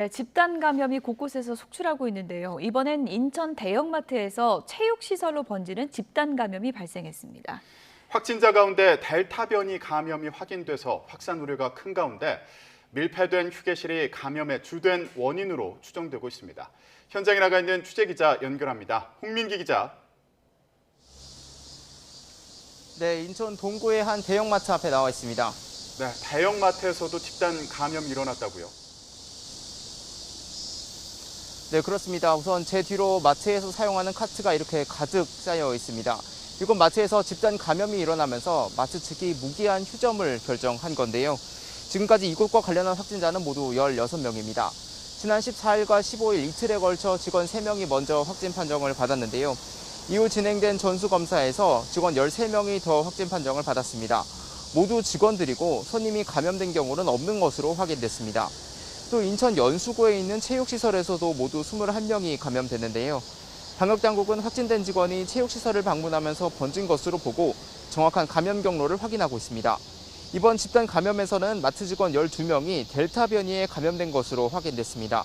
네, 집단 감염이 곳곳에서 속출하고 있는데요. 이번엔 인천 대형마트에서 체육시설로 번지는 집단 감염이 발생했습니다. 확진자 가운데 델타 변이 감염이 확인돼서 확산 우려가 큰 가운데 밀폐된 휴게실이 감염의 주된 원인으로 추정되고 있습니다. 현장에 나가 있는 취재기자 연결합니다. 홍민기 기자. 네, 인천 동구의 한 대형마트 앞에 나와 있습니다. 네, 대형마트에서도 집단 감염이 일어났다고요? 네, 그렇습니다. 우선 제 뒤로 마트에서 사용하는 카트가 이렇게 가득 쌓여 있습니다. 이곳 마트에서 집단 감염이 일어나면서 마트 측이 무기한 휴점을 결정한 건데요. 지금까지 이곳과 관련한 확진자는 모두 16명입니다. 지난 14일과 15일 이틀에 걸쳐 직원 3명이 먼저 확진 판정을 받았는데요. 이후 진행된 전수검사에서 직원 13명이 더 확진 판정을 받았습니다. 모두 직원들이고 손님이 감염된 경우는 없는 것으로 확인됐습니다. 또 인천 연수구에 있는 체육시설에서도 모두 21명이 감염됐는데요. 방역당국은 확진된 직원이 체육시설을 방문하면서 번진 것으로 보고 정확한 감염 경로를 확인하고 있습니다. 이번 집단 감염에서는 마트 직원 12명이 델타 변이에 감염된 것으로 확인됐습니다.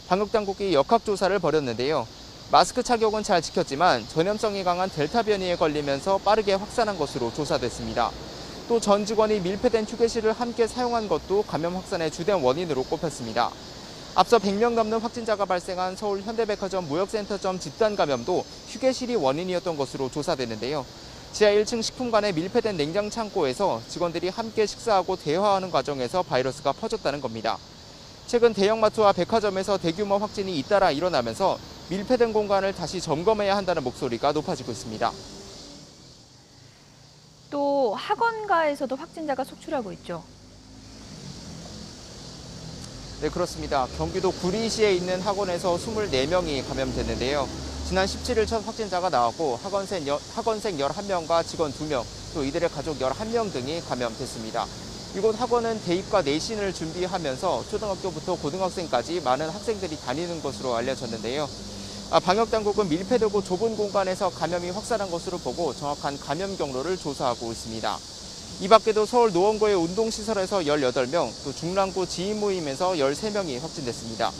방역당국이 역학조사를 벌였는데요. 마스크 착용은 잘 지켰지만 전염성이 강한 델타 변이에 걸리면서 빠르게 확산한 것으로 조사됐습니다. 또 전 직원이 밀폐된 휴게실을 함께 사용한 것도 감염 확산의 주된 원인으로 꼽혔습니다. 앞서 100명 넘는 확진자가 발생한 서울 현대백화점 무역센터점 집단 감염도 휴게실이 원인이었던 것으로 조사됐는데요. 지하 1층 식품관의 밀폐된 냉장 창고에서 직원들이 함께 식사하고 대화하는 과정에서 바이러스가 퍼졌다는 겁니다. 최근 대형마트와 백화점에서 대규모 확진이 잇따라 일어나면서 밀폐된 공간을 다시 점검해야 한다는 목소리가 높아지고 있습니다. 또 학원가에서도 확진자가 속출하고 있죠. 네, 그렇습니다. 경기도 구리시에 있는 학원에서 24명이 감염됐는데요. 지난 17일 첫 확진자가 나왔고 학원생 11명과 직원 2명, 또 이들의 가족 11명 등이 감염됐습니다. 이곳 학원은 대입과 내신을 준비하면서 초등학교부터 고등학생까지 많은 학생들이 다니는 것으로 알려졌는데요. 방역당국은 밀폐되고 좁은 공간에서 감염이 확산한 것으로 보고 정확한 감염 경로를 조사하고 있습니다. 이 밖에도 서울 노원구의 운동시설에서 18명, 또 중랑구 지인 모임에서 13명이 확진됐습니다.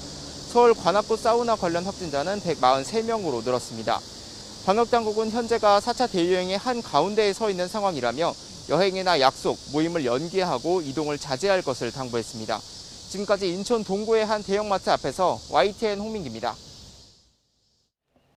서울 관악구 사우나 관련 확진자는 143명으로 늘었습니다. 방역당국은 현재가 4차 대유행의 한가운데에 서 있는 상황이라며 여행이나 약속, 모임을 연기하고 이동을 자제할 것을 당부했습니다. 지금까지 인천 동구의 한 대형마트 앞에서 YTN 홍민기입니다.